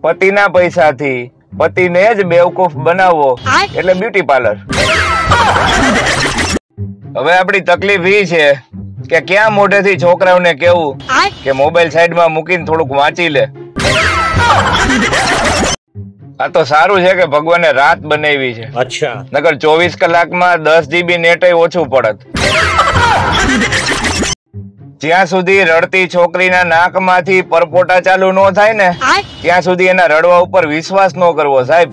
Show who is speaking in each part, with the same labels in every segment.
Speaker 1: પતિના પૈસાથી પતિને જ બેવકૂફ બનાવવો એટલે બ્યુટી પાર્લર. હવે આપણી તકલીફ એ છે કે ક્યાં મોઢેથી છોકરાઓને કેવું કે મોબાઈલ સાઈડમાં મૂકીને થોડુંક વાંચી લે. આ તો સારું છે કે ભગવાને રાત બનાવી છે.
Speaker 2: અચ્છા.
Speaker 1: નકર 24 કલાકમાં 10 GB નેટ ઓછું પડત. જ્યાં સુધી રડતી છોકરીના નાકમાંથી પરપોટા ચાલુ ન થાય ને ત્યાં સુધી એના રડવા ઉપર વિશ્વાસ ન કરવો સાહેબ.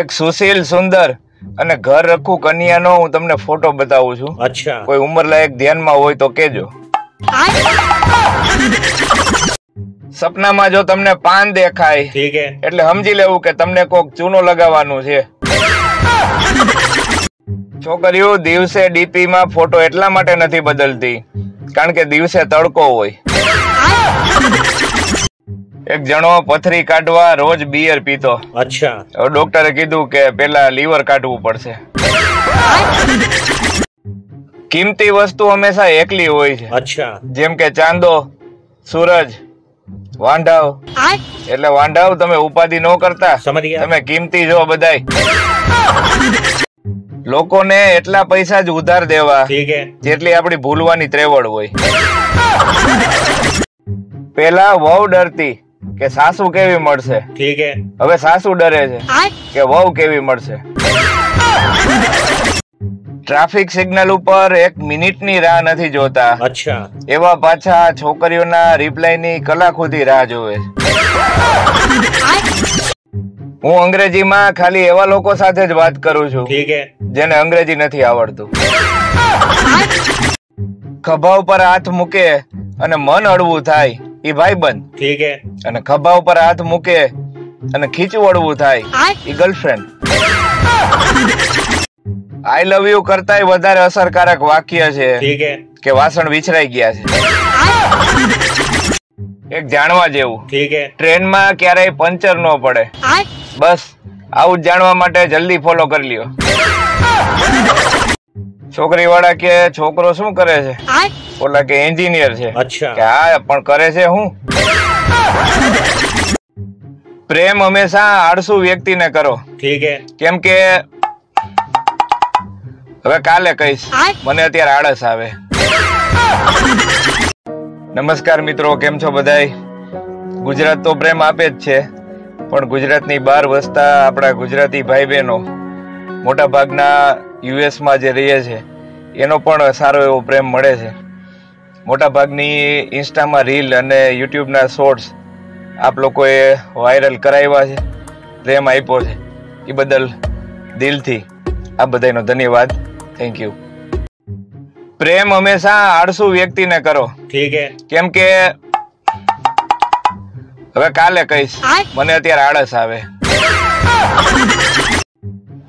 Speaker 1: એક સુશીલ સુંદર અને ઘર રખું કન્યાનો હું તમને ફોટો બતાવું છું.
Speaker 2: અચ્છા.
Speaker 1: કોઈ ઉંમર લાયક ધ્યાનમાં હોય તો કેજો. સપનામાં જો તમને પાન દેખાય
Speaker 2: ઠીક હે
Speaker 1: એટલે સમજી લેવું કે તમને કોક ચૂનો લગાવવાનું છે. છોકરીઓ દિવસે ડીપી માં ફોટો એટલા માટે નથી બદલતી કારણ કે દિવસે તડકો હોય. એક જણો પથરી કાઢવા રોજ બિયર પીતો.
Speaker 2: અચ્છા.
Speaker 1: ડોક્ટરે કીધું કે પેલા લીવર કાઢવું પડશે. કિંમતી વસ્તુ હંમેશા એકલી હોય છે.
Speaker 2: અચ્છા.
Speaker 1: જેમ કે ચાંદો, સૂરજ, વાંઢાવ. એટલે વાંઢાવ તમે ઉપાધિ ન કરતા, તમે કિંમતી જો બધાય. લોકોને એટલા પૈસા જ ઉધાર દેવા જેટલી આપણી ભૂલવાની ત્રેવડ હોય. પેલા વહુ ડરતી કે સાસુ કેવી મળશે, હવે સાસુ ડરે છે કે વહુ કેવી મળશે. ટ્રાફિક સિગ્નલ ઉપર 1 મિનિટની રાહ નથી જોતા.
Speaker 2: અચ્છા.
Speaker 1: એવા પાછા છોકરીઓના રિપ્લાયની કલાક સુધી રાહ જોવે. હું અંગ્રેજીમાં ખાલી એવા લોકો સાથે જ વાત કરું છું જેને અંગ્રેજી નથી આવડતું. ખભા ઉપર હાથ મૂકે અને મન હળવું થાય એ ભાઈબંધ, અને ખભા ઉપર હાથ મૂકે અને ખીચું હળવું થાય એ ગર્લફ્રેન્ડ. આઈ લવ યુ કરતાય વધારે અસરકારક વાક્ય છે કે વાસણ વિછરાઈ ગયા છે. એક જાણવા જેવું, ટ્રેનમાં ક્યારેય પંચર ન પડે. બસ આવું જ જાણવા માટે જલ્દી ફોલો કરી લ્યો. છોકરી વાળા કે છોકરો શું કરે છે, ઓલા કે એન્જિનિયર છે. કે હા પણ કરે છે હું. પ્રેમ હંમેશા આળસુ વ્યક્તિને કરો. કેમ કે હવે કાલે કહીશ, મને અત્યારે આળસ આવે. નમસ્કાર મિત્રો, કેમ છો બધાય? ગુજરાત તો પ્રેમ આપે જ છે, પણ ગુજરાતની બહાર વસતા આપણા ગુજરાતી ભાઈ બહેનો મોટા ભાગના US માં જે રહે છે એનો પણ સારો એવો પ્રેમ મળે છે. મોટા ભાગની ઇન્સ્ટામાં રીલ અને યુટ્યુબના શોર્ટ્સ આપ લોકોએ વાયરલ કરાવ્યા છે, પ્રેમ આપ્યો છે. એ બદલ દિલથી આ બધાનો ધન્યવાદ. Thank you. પ્રેમ હંમેશા આળસુ વ્યક્તિને કરો. કેમ કે હવે કાલે કહીશ, મને અત્યારે આળસ આવે.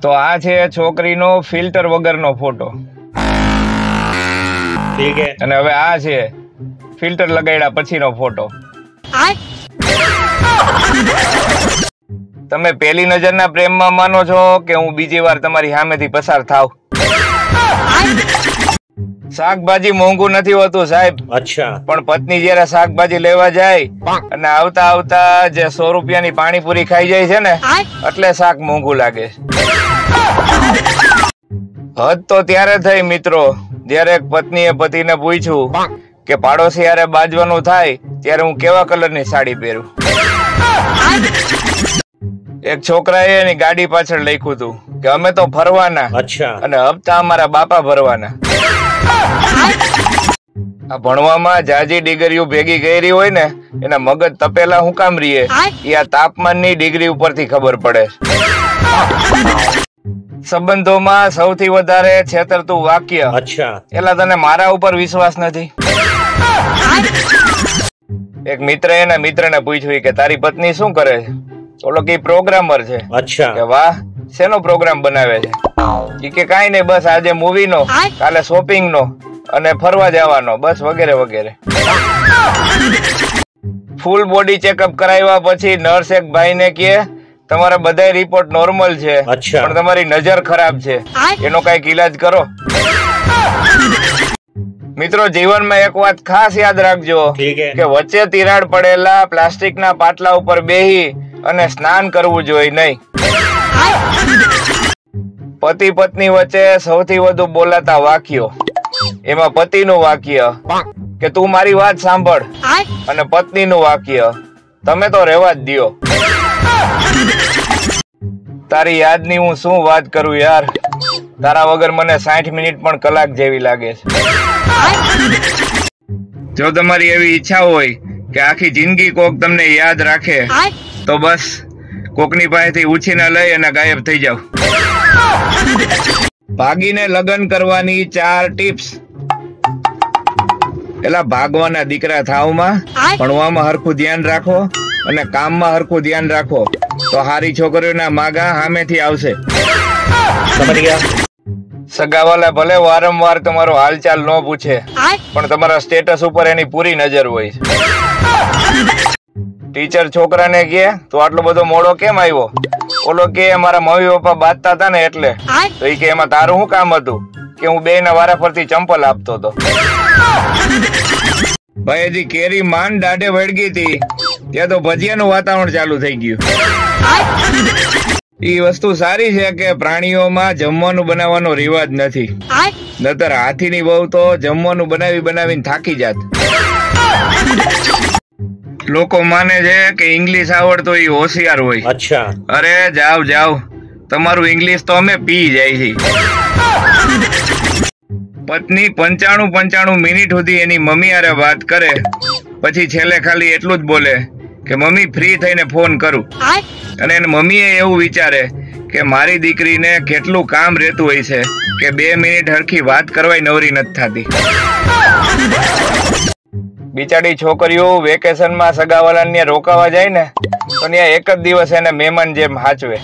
Speaker 1: તો આ છે છોકરીનો ફિલ્ટર વગરનો ફોટો, અને હવે આ છે ફિલ્ટર લગાડ્યા પછીનો ફોટો. તમે પહેલી નજરના પ્રેમમાં માનો છો કે હું બીજી વાર તમારી સામેથી પસાર થાવ? શાકભાજી મોંઘું નથી હોતું સાહેબ.
Speaker 2: અચ્છા.
Speaker 1: પણ પત્ની જયારે શાકભાજી લેવા જાય અને આવતા આવતા જે 100 રૂપિયાની પાણીપુરી ખાઈ જાય છે ને, એટલે શાક મોંઘું લાગે. હદ તો ત્યારે થઈ મિત્રો જયારે એક પત્નીએ પતિને પૂછ્યું કે પાડોશી યારે બાજવાનું થાય ત્યારે હું કેવા કલરની સાડી પહેરું. એક છોકરાએ એની ગાડી પાછળ લખ્યું હતું કે અમે તો ફરવાના અને હપ્તા અમારા બાપા ભરવાના. આ ભણવામાં જાજી ડિગ્રીઓ ભેગી કરી હોય ને એના મગજ તપેલા હું કામ રીએ એ આ તાપમાનની ડિગ્રી ઉપરથી ખબર પડે. સંબંધોમાં સૌથી વધારે છેતરતું વાક્ય, એલા તને મારા ઉપર વિશ્વાસ નથી. એક મિત્ર એના મિત્રને પૂછ્યું કે તારી પત્ની શું કરે છે? ઓલો કે પ્રોગ્રામર છે. કે વાહ, શેનો પ્રોગ્રામ બનાવે છે? કે કાઈ નહીં, બસ આજે મૂવી નો, કાલે શોપિંગ નો અને ફરવા જવાનો, બસ વગેરે વગેરે. ફૂલ બોડી ચેકઅપ કરાવ્યા પછી નર્સ એક ભાઈને કહે તમારા બધા રિપોર્ટ નોર્મલ છે, પણ તમારી નજર ખરાબ છે, એનો કઈક ઈલાજ કરો. મિત્રો જીવનમાં એક વાત ખાસ યાદ રાખજો કે વચ્ચે તિરાડ પડેલા પ્લાસ્ટિકના પાટલા ઉપર બેહી અને સ્નાન કરવું જોઈએ નહીં. પતિ પત્ની વચ્ચે સૌથી વધુ બોલાતા વાક્યો, એમાં પતિનું વાક્ય કે તું મારી વાત સાંભળ, અને પત્નીનું વાક્ય તમે તો રહેવા જ દ્યો. તારી યાદની હું શું વાત કરું યાર, તારા વગર મને 60 મિનિટ પણ કલાક જેવી લાગે છે. જો તમારી એવી ઈચ્છા હોય કે આખી જિંદગી કોક તમને યાદ રાખે તો બસ કોકની પાસેથી ઉછીના લઈ અને ગાયબ થઈ જાવ. ભાગીને લગ્ન કરવાની 4 ટિપ્સ. એલા ભાગવાના દીકરા થાવમાં ભણવામાં હરખું ધ્યાન રાખો અને કામમાં હરખું ધ્યાન રાખો તો હારી છોકરીઓના માગા સામેથી આવશે. સગાવાલા ભલે વારંવાર તમારો હાલચાલ ન પૂછે પણ તમારા સ્ટેટસ ઉપર એની પૂરી નજર હોય. ટીચર છોકરાને કહે તો આટલો બધો મોડો કેમ આવ્યો, ઓલો કે મારા મમ્મી પપ્પા બાંધતા હતા ને એટલે. તો એ કે એમાં તારું શું કામ હતું કે હું બે ના વારા ફરતી ચંપલ આપતો હતો. ભાઈ હજી કેરી માંડ દાઢે વળગી હતી ત્યાં તો ભજીયાનું વાતાવરણ ચાલુ થઈ ગયું. એ વસ્તુ સારી છે કે પ્રાણીઓમાં જમવાનું બનાવવાનો રિવાજ નથી, નતર હાથીની વહુ તો જમવાનું બનાવીને થાકી જાત. લોકો માને છે કે ઇંગ્લિશ આવડતો એ હોશિયાર હોય. અચ્છા, અરે જાવ તમારું ઇંગ્લિશ તો અમે પી જાય છે. પત્ની 95 મિનિટ સુધી એની મમ્મી હારે વાત કરે પછી છેલ્લે ખાલી એટલું જ બોલે કે મમ્મી ફ્રી થઈને ફોન કરું. અને એની મમ્મીએ એવું વિચારે કે મારી દીકરીને કેટલું કામ રહેતું હોય છે કે 2 મિનિટ હરખી વાત કરવાય નવરી નથી થતી. બિચારી છોકરીઓ વેકેશનમાં સગાવાલાને રોકાવા જાય ને તો ત્યાં એક જ દિવસ એને મહેમાન જેમ હાચવે,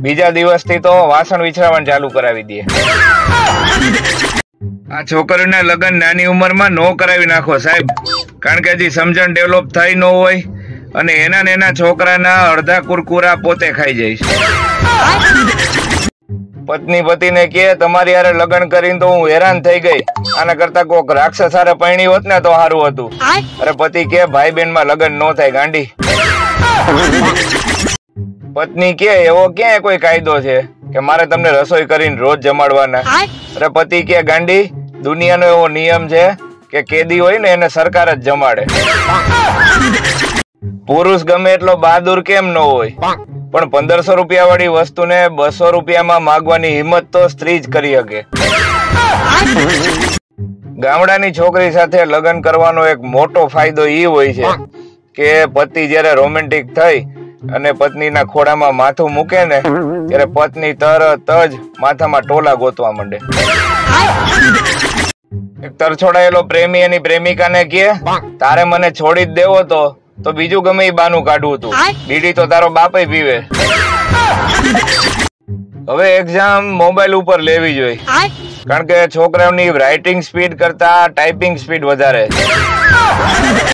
Speaker 1: બીજા દિવસથી તો વાસણ વિછરાવાનું ચાલુ કરાવી દે. આ છોકરીઓના લગ્ન નાની ઉંમરમાં નો કરાવી નાખો સાહેબ, કારણ કે હજી સમજણ ડેવલપ થઈ ન હોય અને એના છોકરાના અડધા કુરકુરા પોતે ખાઈ જાય. પત્ની પતિને કહે તમારી હારે લગ્ન કરીને તો હું હેરાન થઈ ગઈ, આના કરતા કોક રાક્ષસ હારે પરણી હોત ને તો સારું હતું. અરે પતિ કે ભાઈ બેન માં લગ્ન નો થાય ગાંડી. પત્ની કે એવો ક્યાં કોઈ કાયદો છે કે મારે તમને રસોઈ કરીને રોજ જમાડવાના. અરે પતિ કે ગાંડી દુનિયાનો એવો નિયમ છે કે કેદી હોય ને એને સરકાર જ જમાડે. પુરુષ ગમે એટલો બહાદુર કેમ ન હોય પણ 1500 રૂપિયા વાળી વસ્તુને 200 રૂપિયામાં માગવાની હિંમત તો સ્ત્રી જ કરી શકે. ગામડાની છોકરી સાથે લગ્ન કરવાનો એક મોટો ફાયદો એ હોય છે કે પતિ જયારે રોમેન્ટિક થઈ અને પત્નીના ખોળામાં માથું મૂકે ને ત્યારે પત્ની તરત જ માથામાં ટોલા ગોતવા માંડે. એક તરછોડાયેલો પ્રેમી એની પ્રેમિકાને કહે તારે મને છોડી જ દેવો તો બીજું ગમે એ બાનું કાઢવું હતું, બીડી તો તારો બાપે પીવે. હવે એક્ઝામ મોબાઈલ ઉપર લેવી જોઈએ કારણ કે છોકરાઓની રાઇટિંગ સ્પીડ કરતા ટાઈપિંગ સ્પીડ વધારે.